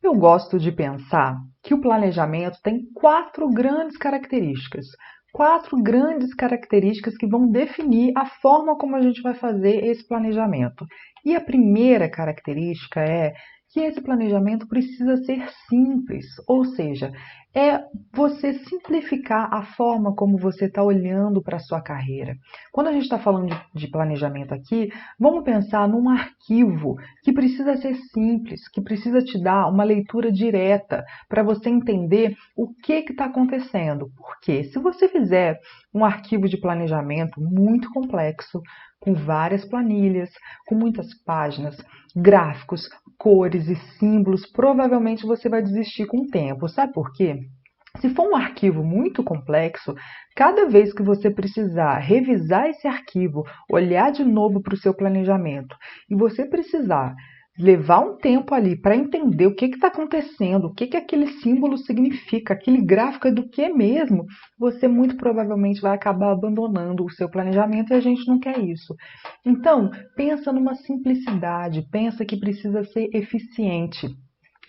Eu gosto de pensar que o planejamento tem quatro grandes características. Quatro grandes características que vão definir a forma como a gente vai fazer esse planejamento. E a primeira característica é que esse planejamento precisa ser simples, ou seja, é você simplificar a forma como você está olhando para a sua carreira. Quando a gente está falando de planejamento aqui, vamos pensar num arquivo que precisa ser simples, que precisa te dar uma leitura direta para você entender o que está acontecendo. Porque se você fizer um arquivo de planejamento muito complexo, com várias planilhas, com muitas páginas, gráficos, cores e símbolos, provavelmente você vai desistir com o tempo. Sabe por quê? Se for um arquivo muito complexo, cada vez que você precisar revisar esse arquivo, olhar de novo para o seu planejamento e você precisar levar um tempo ali para entender o que está acontecendo, o que aquele símbolo significa, aquele gráfico é do que mesmo, você muito provavelmente vai acabar abandonando o seu planejamento e a gente não quer isso. Então, pensa numa simplicidade, pensa que precisa ser eficiente.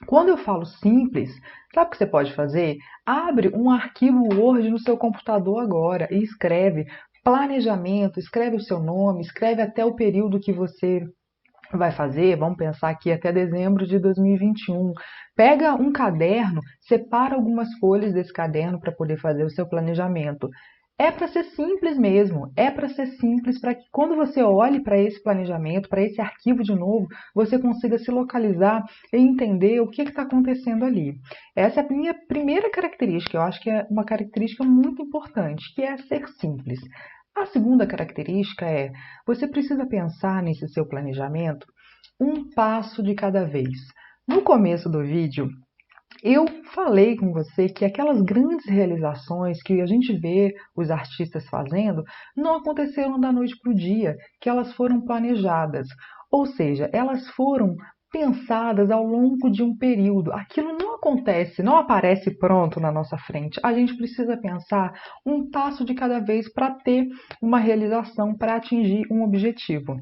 Quando eu falo simples, sabe o que você pode fazer? Abre um arquivo Word no seu computador agora e escreve planejamento, escreve o seu nome, escreve até o período que você vai fazer, vamos pensar aqui até dezembro de 2021. Pega um caderno, separa algumas folhas desse caderno para poder fazer o seu planejamento. É para ser simples mesmo, é para ser simples para que quando você olhe para esse planejamento, para esse arquivo de novo, você consiga se localizar e entender o que está acontecendo ali. Essa é a minha primeira característica, eu acho que é uma característica muito importante, que é ser simples. A segunda característica é, você precisa pensar nesse seu planejamento um passo de cada vez. No começo do vídeo, eu falei com você que aquelas grandes realizações que a gente vê os artistas fazendo não aconteceram da noite para o dia, que elas foram planejadas. Ou seja, elas foram pensadas ao longo de um período. Aquilo não acontece, não aparece pronto na nossa frente. A gente precisa pensar um passo de cada vez para ter uma realização, para atingir um objetivo.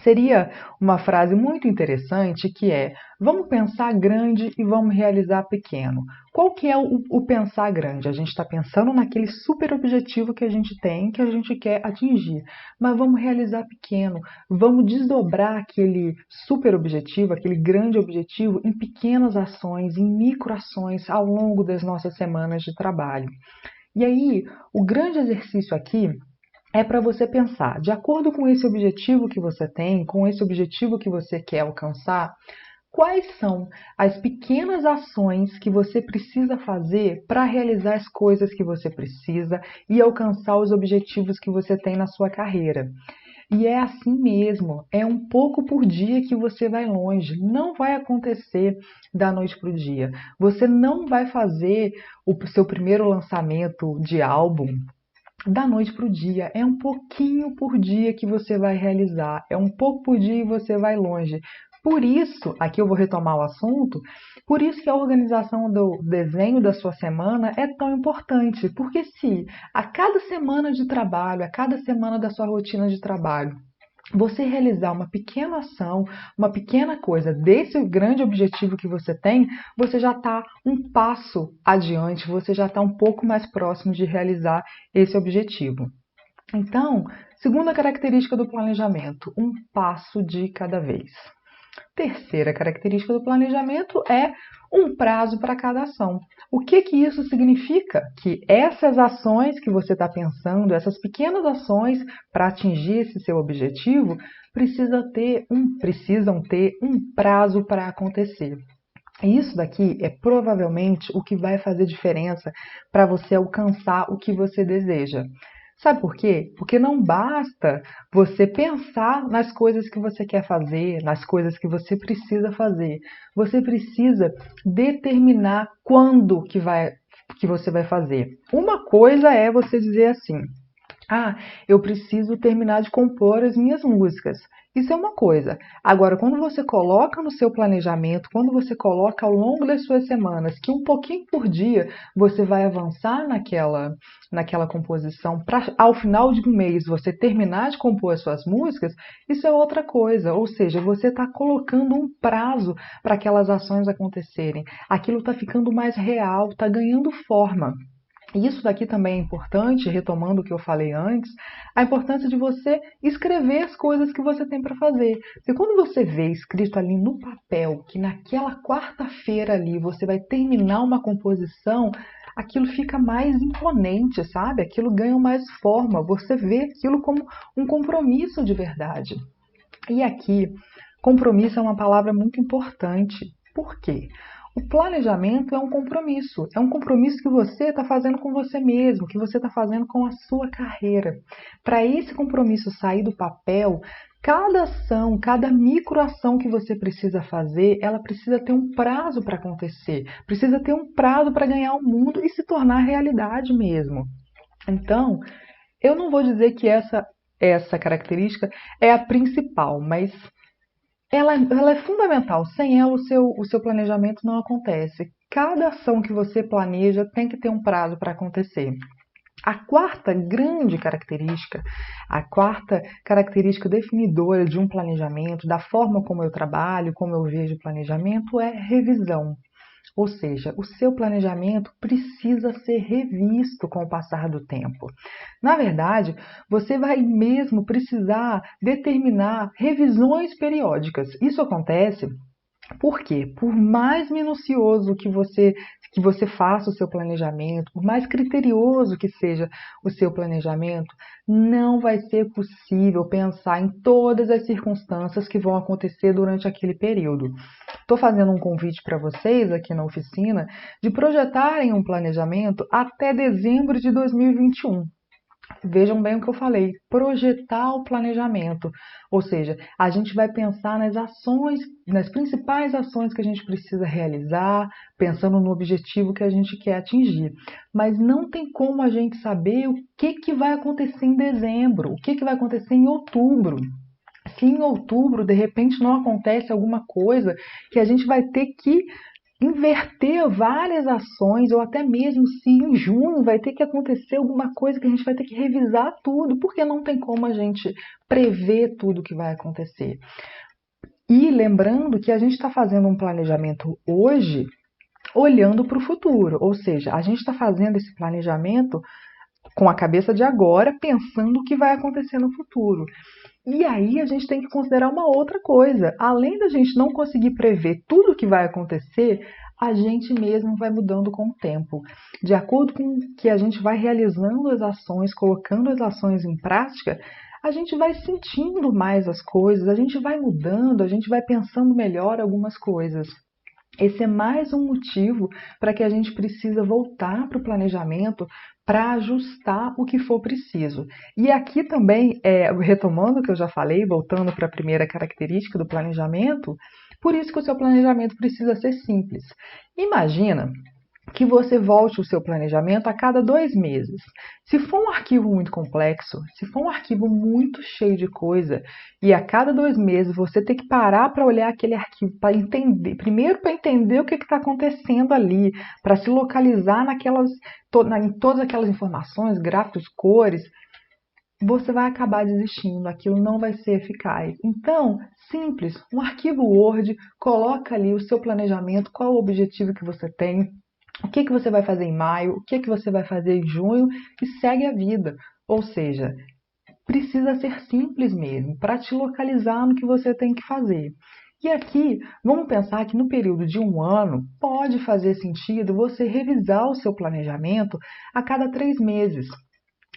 Seria uma frase muito interessante que é: vamos pensar grande e vamos realizar pequeno. Qual que é o pensar grande? A gente está pensando naquele super objetivo que a gente tem, que a gente quer atingir, mas vamos realizar pequeno, vamos desdobrar aquele super objetivo, aquele grande objetivo em pequenas ações, em microações ao longo das nossas semanas de trabalho. E aí, o grande exercício aqui é para você pensar, de acordo com esse objetivo que você tem, com esse objetivo que você quer alcançar, quais são as pequenas ações que você precisa fazer para realizar as coisas que você precisa e alcançar os objetivos que você tem na sua carreira. E é assim mesmo, é um pouco por dia que você vai longe, não vai acontecer da noite para o dia. Você não vai fazer o seu primeiro lançamento de álbum da noite para o dia, é um pouquinho por dia que você vai realizar, é um pouco por dia e você vai longe. Por isso, aqui eu vou retomar o assunto, por isso que a organização do desenho da sua semana é tão importante, porque se a cada semana de trabalho, a cada semana da sua rotina de trabalho, você realizar uma pequena ação, uma pequena coisa desse grande objetivo que você tem, você já está um passo adiante, você já está um pouco mais próximo de realizar esse objetivo. Então, segunda característica do planejamento, um passo de cada vez. Terceira característica do planejamento é um prazo para cada ação. O que isso significa? Que essas ações que você está pensando, essas pequenas ações para atingir esse seu objetivo, precisam ter um prazo para acontecer. Isso daqui é provavelmente o que vai fazer diferença para você alcançar o que você deseja. Sabe por quê? Porque não basta você pensar nas coisas que você quer fazer, nas coisas que você precisa fazer. Você precisa determinar quando que você vai fazer. Uma coisa é você dizer assim: Ah, eu preciso terminar de compor as minhas músicas. Isso é uma coisa. Agora, quando você coloca no seu planejamento, quando você coloca ao longo das suas semanas, que um pouquinho por dia você vai avançar naquela composição, para ao final de um mês você terminar de compor as suas músicas, isso é outra coisa. Ou seja, você está colocando um prazo para aquelas ações acontecerem. Aquilo está ficando mais real, está ganhando forma. E isso daqui também é importante, retomando o que eu falei antes, a importância de você escrever as coisas que você tem para fazer. Porque quando você vê escrito ali no papel que naquela quarta-feira ali você vai terminar uma composição, aquilo fica mais imponente, sabe? Aquilo ganha mais forma. Você vê aquilo como um compromisso de verdade. E aqui, compromisso é uma palavra muito importante. Por quê? O planejamento é um compromisso que você está fazendo com você mesmo, que você está fazendo com a sua carreira. Para esse compromisso sair do papel, cada ação, cada microação que você precisa fazer, ela precisa ter um prazo para acontecer, precisa ter um prazo para ganhar o mundo e se tornar realidade mesmo. Então, eu não vou dizer que essa característica é a principal, mas ela é fundamental. Sem ela, o seu planejamento não acontece. Cada ação que você planeja tem que ter um prazo para acontecer. A quarta grande característica, a quarta característica definidora de um planejamento, da forma como eu trabalho, como eu vejo o planejamento, é revisão. Ou seja, o seu planejamento precisa ser revisto com o passar do tempo. Na verdade, você vai mesmo precisar determinar revisões periódicas. Isso acontece por quê? Por mais minucioso que você faça o seu planejamento, por mais criterioso que seja o seu planejamento, não vai ser possível pensar em todas as circunstâncias que vão acontecer durante aquele período. Estou fazendo um convite para vocês aqui na oficina de projetarem um planejamento até dezembro de 2021. Vejam bem o que eu falei, projetar o planejamento, ou seja, a gente vai pensar nas ações, nas principais ações que a gente precisa realizar, pensando no objetivo que a gente quer atingir. Mas não tem como a gente saber o que vai acontecer em dezembro, o que vai acontecer em outubro. Se em outubro, de repente, não acontece alguma coisa que a gente vai ter que inverter várias ações, ou até mesmo se em junho vai ter que acontecer alguma coisa que a gente vai ter que revisar tudo, porque não tem como a gente prever tudo que vai acontecer. E lembrando que a gente está fazendo um planejamento hoje olhando para o futuro, ou seja, a gente está fazendo esse planejamento com a cabeça de agora, pensando o que vai acontecer no futuro. E aí a gente tem que considerar uma outra coisa. Além da gente não conseguir prever tudo o que vai acontecer, a gente mesmo vai mudando com o tempo. De acordo com que a gente vai realizando as ações, colocando as ações em prática, a gente vai sentindo mais as coisas, a gente vai mudando, a gente vai pensando melhor algumas coisas. Esse é mais um motivo para que a gente precisa voltar para o planejamento para ajustar o que for preciso. E aqui também, retomando o que eu já falei, voltando para a primeira característica do planejamento, por isso que o seu planejamento precisa ser simples. Imagina que você volte o seu planejamento a cada 2 meses. Se for um arquivo muito complexo, se for um arquivo muito cheio de coisa, e a cada 2 meses você tem que parar para olhar aquele arquivo, para entender, primeiro para entender o que está acontecendo ali, para se localizar em todas aquelas informações, gráficos, cores, você vai acabar desistindo, aquilo não vai ser eficaz. Então, simples, um arquivo Word, coloca ali o seu planejamento, qual o objetivo que você tem, o que você vai fazer em maio, o que você vai fazer em junho e segue a vida. Ou seja, precisa ser simples mesmo, para te localizar no que você tem que fazer. E aqui, vamos pensar que no período de um ano, pode fazer sentido você revisar o seu planejamento a cada 3 meses.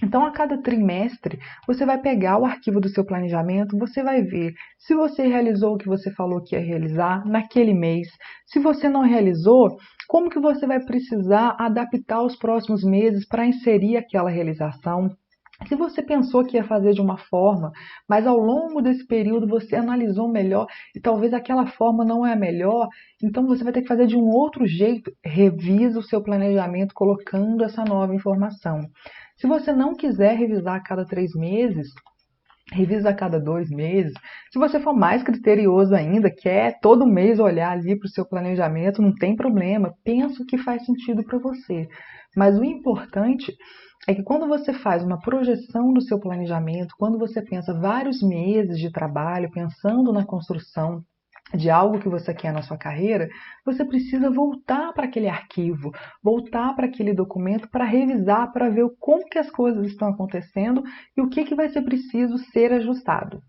Então, a cada trimestre, você vai pegar o arquivo do seu planejamento, você vai ver se você realizou o que você falou que ia realizar naquele mês. Se você não realizou, como que você vai precisar adaptar os próximos meses para inserir aquela realização. Se você pensou que ia fazer de uma forma, mas ao longo desse período você analisou melhor e talvez aquela forma não é a melhor, então você vai ter que fazer de um outro jeito. Revisa o seu planejamento colocando essa nova informação. Se você não quiser revisar a cada 3 meses, revisa a cada 2 meses. Se você for mais criterioso ainda, quer todo mês olhar ali para o seu planejamento, não tem problema, pensa o que faz sentido para você. Mas o importante é que quando você faz uma projeção do seu planejamento, quando você pensa vários meses de trabalho, pensando na construção de algo que você quer na sua carreira, você precisa voltar para aquele arquivo, voltar para aquele documento para revisar, para ver como que as coisas estão acontecendo e o que vai ser preciso ser ajustado.